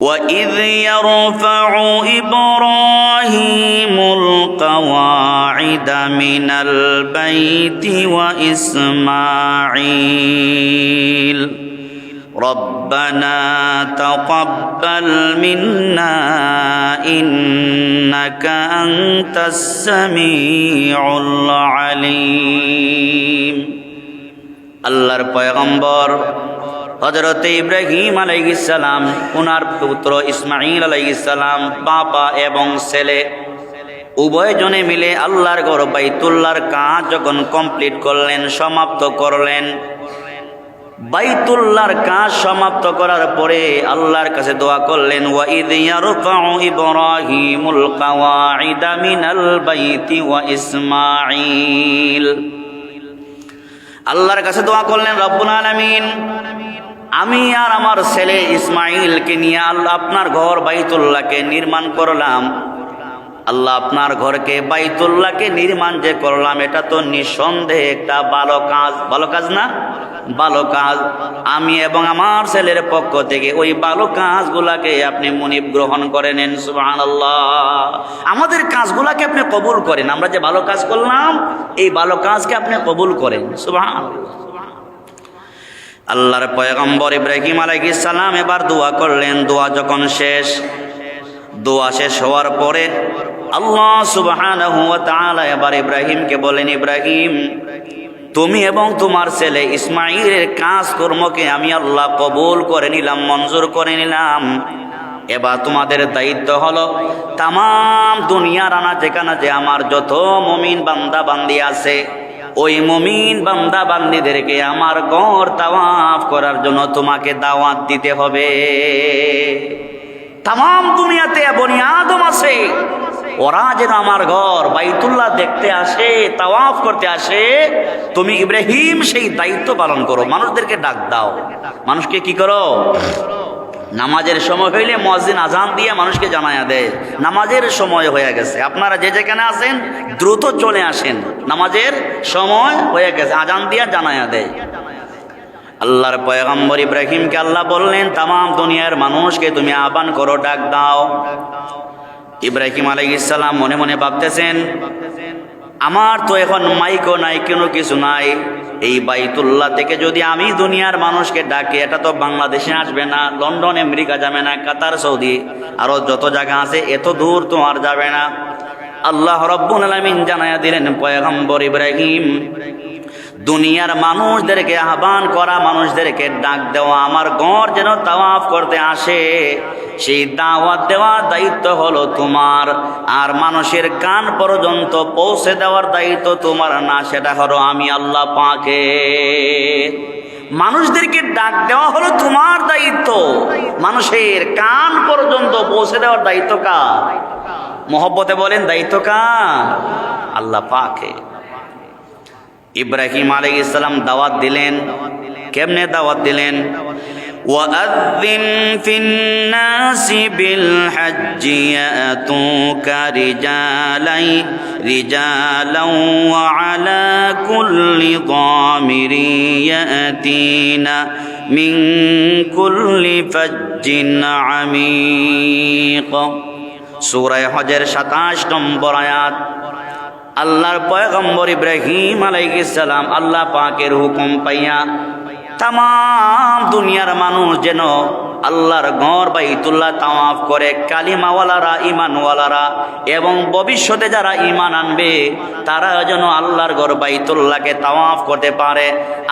وَإِذْ يَرْفَعُ إِبْرَاهِيمُ الْقَوَاعِدَ مِنَ الْبَيْتِ وَإِسْمَاعِيلُ رَبَّنَا تَقَبَّلْ مِنَّا إِنَّكَ أَنْتَ السَّمِيعُ الْعَلِيمُ আল্লাহর পয়গম্বর হযরত ইব্রাহিম আলাইহিস সালাম ওনার পুত্র ইসমাঈল আলাইহিস সালাম বাবা এবং ছেলে উভয়জনে মিলে আল্লাহর ঘর বাইতুল্লাহর কাজ যখন কমপ্লিট করলেন, সমাপ্ত করলেন, বাইতুল্লাহর কাজ সমাপ্ত করার পরে আল্লাহর কাছে দোয়া করলেন, ওয়া ইয ইয়ারফাউ ইব্রাহিমুল কাওয়াইদা মিনাল বাইতি ওয়া ইসমাঈল। আল্লাহর কাছে দোয়া করলেন, রব্বুল আলামিন, আমি আর আমার ছেলে ইসমাঈলকে নিয়ে আল্লাহ আপনার ঘর বাইতুল্লাহকে নির্মাণ করলাম। আল্লাহ আপনার ঘরকে বাইতুল্লাহকে নির্মাণ যে করলাম, এটা তো নিঃসন্দেহে একটা ভালো কাজ। ভালো কাজ না? ভালো কাজ। আমি এবং আমার ছেলের পক্ষ থেকে ওই ভালো কাজগুলাকে আপনি মুনিব গ্রহণ করে নেন। সুবহানাল্লাহ। আমাদের কাজগুলাকে আপনি কবুল করেন। আমরা যে ভালো কাজ করলাম, এই ভালো কাজকে আপনি কবুল করেন। সুবহানাল্লাহ। আল্লাহর পয়গম্বর ইব্রাহিম আলাইহিস সালাম এবার দোয়া করলেন। দোয়া যখন শেষ, দোয়া শেষ হওয়ার পরে আল্লাহ সুবহানাহু ওয়া তাআলা এবার ইব্রাহিমকে বলেন, ইব্রাহিম, তুমি এবং তোমার ছেলে ইসমাঈলের কাজকর্মকে আমি আল্লাহ কবুল করে নিলাম, মঞ্জুর করে নিলাম। এবার তোমাদের দায়িত্ব হলো তাম দুনিয়ার আনা যেখানে যে আমার যত মুমিন বান্দা বান্দি আছে, ওই মুমিন বান্দা বান্দিদেরকে আমার ঘর তাওয়াফ করার জন্য তোমাকে দাওয়াত দিতে হবে। তাম দুনিয়াতে বনি আদম আছে, ওরা যেন আমার ঘর বাইতুল্লাহ দেখতে আসে, তাওয়াফ করতে আসে। তুমি ইব্রাহিম সেই দায়িত্ব পালন করো, মানুষদেরকে ডাক দাও। মানুষকে কি করো? নামাজের সময় হইলে মুয়াজ্জিন আজান দিয়ে মানুষকে জানায়া দেয় নামাজের সময় হয়ে গেছে। আপনারা যে যেখানে আছেন দ্রুত চলে আসেন, নামাজের সময় হয়ে গেছে, আজান দিয়ে জানায়া দেয়। আল্লাহর পয়গম্বর ইব্রাহিমকে আল্লাহ বললেন, তাম দুনিয়ার মানুষকে তুমি আহ্বান করো, ডাক দাও। ইব্রাহিম আলাইহিস সালাম মনে মনে ভাবতেছেন, আমার তো এখন মাইকও নাই, কোনো কিছু নাই। এই বাইতুল্লাহ থেকে যদি আমি দুনিয়ার মানুষকে ডাকি, এটা তো বাংলাদেশে আসবে না, লন্ডন আমেরিকা যাবে না, কাতার সৌদি আরো যত জায়গা আছে, এত দূর তো আর যাবে না। আল্লাহ রাব্বুল আলামিন জানায়া দিলেন, পয়গম্বর ইব্রাহিম, দুনিয়ার মানুষদেরকে আহ্বান করা, মানুষদেরকে ডাক দেওয়া, আমার ঘর যেন তাওয়াফ করতে আসে, সেই দাওয়াত দেওয়ার দায়িত্ব হলো তোমার। আর মানুষের কান পর্যন্ত পৌঁছে দেওয়ার দায়িত্ব তোমার না, সেটা হলো আমি আল্লাহ পাকের। মানুষদেরকে ডাক দেওয়া হলো তোমার দায়িত্ব, মানুষের কান পর্যন্ত পৌঁছে দেওয়ার দায়িত্ব কার? মহব্বতে বলেন, দায়িত্ব কার? আল্লাহ পাকের। ইব্রাহিম আলাইহিস সালাম দাওয়াত দিলেন। কেমনে দাওয়াত দিলেন? وَأَذِّنْ فِي النَّاسِ بِالْحَجِّ يَأْتُوكَ رِجَالًا وَعَلَى كُلِّ ضَامِرٍ يَأْتِينَ مِنْ كُلِّ فَجٍّ عَمِيقٍ। সূরা হজের 27 নম্বর আয়াত। আল্লাহর পয়গম্বর ইব্রাহিম আলাইহিস সালাম আল্লাহ পাকের হুকুম পাইয়া তাম দুনিয়ার মানুষ যেন আল্লাহর ঘর বাইতুল্লাহ তাওয়াফ করে, কালিমাওয়ালারা, ঈমানওয়ালারা এবং ভবিষ্যতে যারা ঈমান আনবে তারা যেন আল্লাহর ঘর বাইতুল্লাহকে তাওয়াফ করতে পারে।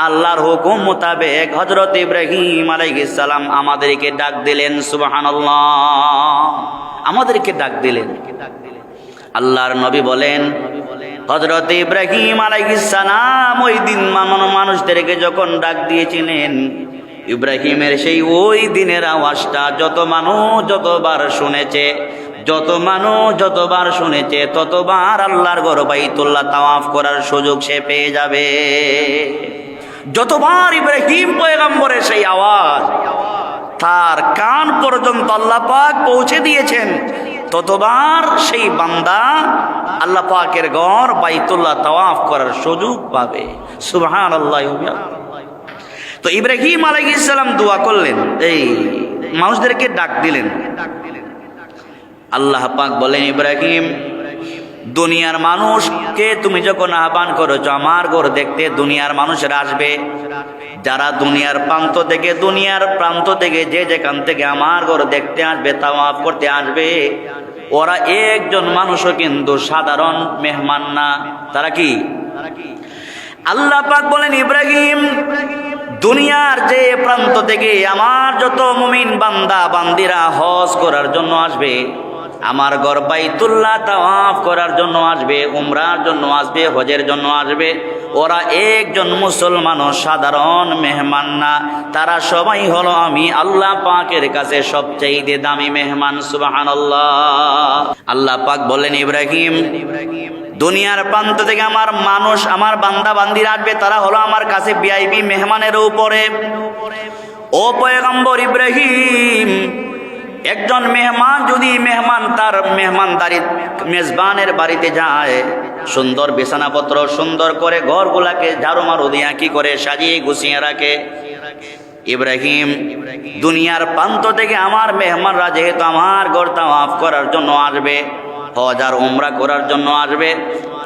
আল্লাহর হুকুম মোতাবেক হযরত ইব্রাহিম আলাইহিস সালাম আমাদেরকে ডাক দিলেন। সুবহানাল্লাহ। আমাদেরকে ডাক দিলেন। আল্লাহর নবী বলেন, হযরত ইব্রাহিম আলাইহিস সালাম ওই দিন মানুষদেরকে যখন ডাক দিয়েছিলেন, ইব্রাহিমের সেই ওই দিনের আওয়াজটা যত মানুষ যতবার শুনেছে, ততবার আল্লাহর ঘর বাইতুল্লাহ তাওয়াফ করার সুযোগ সে পেয়ে যাবে। যতবার ইব্রাহিম পয়গম্বরের সেই আওয়াজ তার কান পর্যন্ত আল্লাহ পাক পৌঁছে দিয়েছেন, ততবার সেই বান্দা আল্লাহ পাকের ঘর বাইতুল্লাহ তাওয়াফ করার সুযোগ পাবে। সুবহানাল্লাহ। তো ইব্রাহিম আলাইহিস সালাম দোয়া করলেন, এই মানুষদেরকে ডাক দিলেন। আল্লাহ পাক বলেন, ইব্রাহিম, দুনিয়ার মানুষকে তুমি যখন আহ্বান করেছো আমার ঘর দেখতে, দুনিয়ার মানুষেরা আসবে। যারা দুনিয়ার প্রান্ত থেকে যে যেখান থেকে আমার ঘর দেখতে আসবে, তাওয়াফ করতে আসবে, ওরা একজন মানুষও কিন্তু সাধারণ মেহমান না। তারা কি? আল্লাহ পাক বলেন, ইব্রাহিম, দুনিয়ার যে প্রান্ত থেকে আমার যত মুমিন বান্দা বান্দিরা হজ করার জন্য আসবে, আমার ঘর বাইতুল্লাহ তাওয়াফ করার জন্য আসবে, উমরার জন্য আসবে, হজের জন্য আসবে, ওরা একজন মুসলমান সাধারণ মেহমান না। তারা সবাই হলো আমি আল্লাহ পাকের কাছে সবচেয়ে দামি মেহমান। সুবহানাল্লাহ। আল্লাহ পাক বললেন, ইব্রাহিম, দুনিয়ার প্রান্ত থেকে আমার মানুষ, আমার বান্দা বান্দিরা আসবে, তারা হলো আমার কাছে ভিআইপি মেহমানের উপরে। ও পয়গম্বর ইব্রাহিম, একজন মেহমান যদি তার মেহমানদারি মেজবানের বাড়িতে যায়, সুন্দর বিছানাপত্র সুন্দর করে ঘরগুলাকে ঝাড়ু মারু দিয়া কি করে সাজিয়ে গুছিয়ে রাখে। ইব্রাহিম, দুনিয়ার প্রান্ত থেকে আমার মেহমানরা যেহেতু আমার ঘর তাওয়াফ করার জন্য আসবে, হজ আর উমরা করার জন্য আসবে,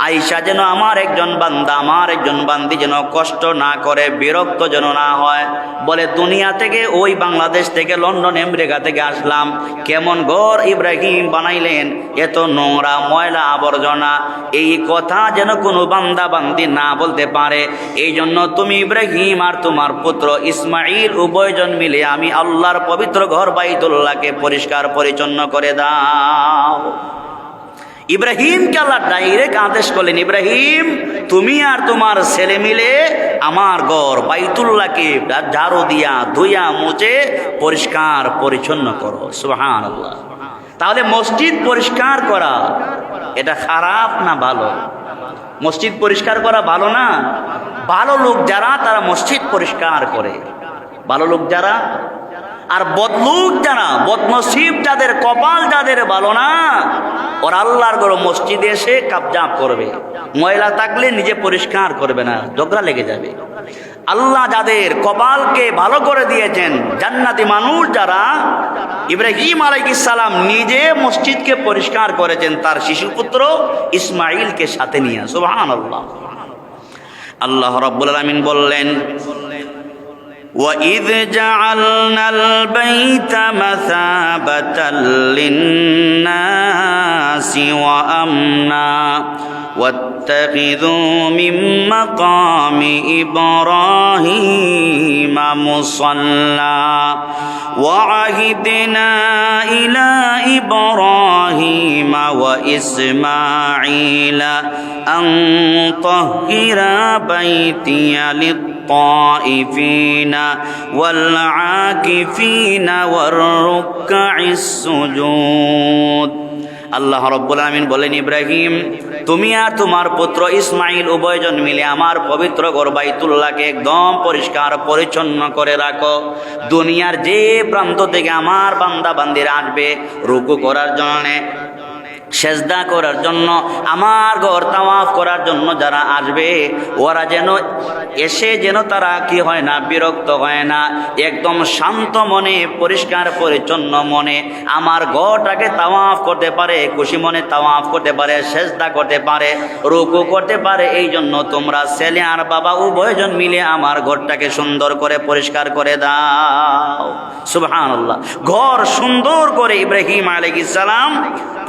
আয়েশা যেন আমার একজন বান্দা, আমার একজন বান্দি যেন কষ্ট না করে, বিরক্ত যেন না হয়, বলে দুনিয়া থেকে, ওই বাংলাদেশ থেকে, লন্ডন আমেরিকা থেকে আসলাম, কেমন ঘর ইব্রাহিম বানাইলেন, এত নোংরা ময়লা আবর্জনা, এই কথা যেন কোনো বান্দা বান্দি না বলতে পারে। এই জন্য তুমি ইব্রাহিম আর তোমার পুত্র ইসমাইল উভয়জন মিলে আমি আল্লাহর পবিত্র ঘর বাইতুল্লাহকে পরিষ্কার পরিচ্ছন্ন করে দাও। ইব্রাহিমকে আল্লাহ ডাইরেক্ট আদেশ করলেন, ইব্রাহিম, তুমি আর তোমার ছেলে মিলে আমার ঘর বাইতুল্লাহকে ঝাড়ু দিয়া ধুইয়া মুছে পরিষ্কার পরিচ্ছন্ন করো। সুবহানাল্লাহ। তাহলে মসজিদ পরিষ্কার করা এটা খারাপ না ভালো? মসজিদ পরিষ্কার করা ভালো না? ভালো লোক যারা তারা মসজিদ পরিষ্কার করে, ভালো লোক যারা। আর বদলুক যারা, বদনসিব যাদের, কপাল যাদের ভালো না, ওর আল্লাহর ঘর মসজিদে এসে কাবজাব করবে, ময়লা থাকলে নিজে পরিষ্কার করবে না, ঝগড়া লেগে যাবে। আল্লাহ যাদের কপালকে ভালো করে দিয়েছেন, জান্নাতি মানুষ যারা, ইব্রাহিম আলাইহিস সালাম নিজে মসজিদকে পরিষ্কার করেছেন তার শিশুপুত্র ইসমাইলকে সাথে নিয়ে। সুবহানাল্লাহ। আল্লাহ রাব্বুল আলামিন বললেন, وَإِذْ جَعَلْنَا الْبَيْتَ مَثَابَةً لِلنَّاسِ وَأَمْنًا وَاتَّخِذُوا مِن مَّقَامِ إِبْرَاهِيمَ مُصَلًّى وَعَهِدْنَا إِلَى إِبْرَاهِيمَ وَإِسْمَاعِيلَ أَن طَهِّرَا بَيْتِيَ لِلطَّائِفِينَ والعاكفين والركع السجود। আল্লাহ রাব্বুল আমিন বলেন, ইব্রাহিম, তুমি আর তোমার পুত্র ইসমাইল উভয়জন মিলে আমার পবিত্র ঘর বাইতুল্লাহকে একদম পরিষ্কার পরিচ্ছন্ন করে রাখো। দুনিয়ার যে প্রান্ত থেকে আমার বান্দা বান্দিরা আসবে রুকু করার জন্য, সেজদা করার জন্য, আমার ঘর তাওয়াফ করার জন্য যারা আসবে, ওরা যেন এসে যেন তারা কি হয় না, বিরক্ত হয় না, একদম শান্ত মনে, পরিষ্কার পরিচ্ছন্ন মনে আমার ঘরটাকে তাওয়াফ করতে পারে, খুশি মনে তাওয়াফ করতে পারে, সেজদা করতে পারে, রুকু করতে পারে। এই জন্য তোমরা ছেলে আর বাবা উভয়জন মিলে আমার ঘরটাকে সুন্দর করে পরিষ্কার করে দাও। সুবহানাল্লাহ। ঘর সুন্দর করে ইব্রাহিম আলাইহিস সালাম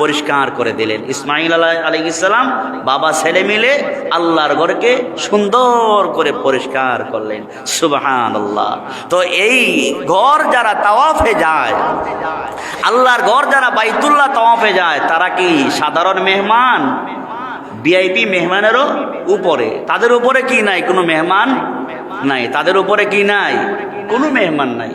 পরিষ্কার করে দিলেন। ইসমাইল আলাইহিস সালাম বাবা ছেলে মিলে আল্লাহর ঘরকে সুন্দর করে পরিষ্কার করলেন। সুবহানাল্লাহ। তো এই ঘর যারা তাওয়াফে যায়, আল্লাহর ঘর যারা বাইতুল্লাহ তাওয়াফে যায়, তারা কি সাধারণ মেহমান? ভিআইপি মেহমানেরও উপরে। তাদের উপরে কি নাই? কোনো মেহমান নাই। তাদের উপরে কি নাই? কোনো মেহমান নাই।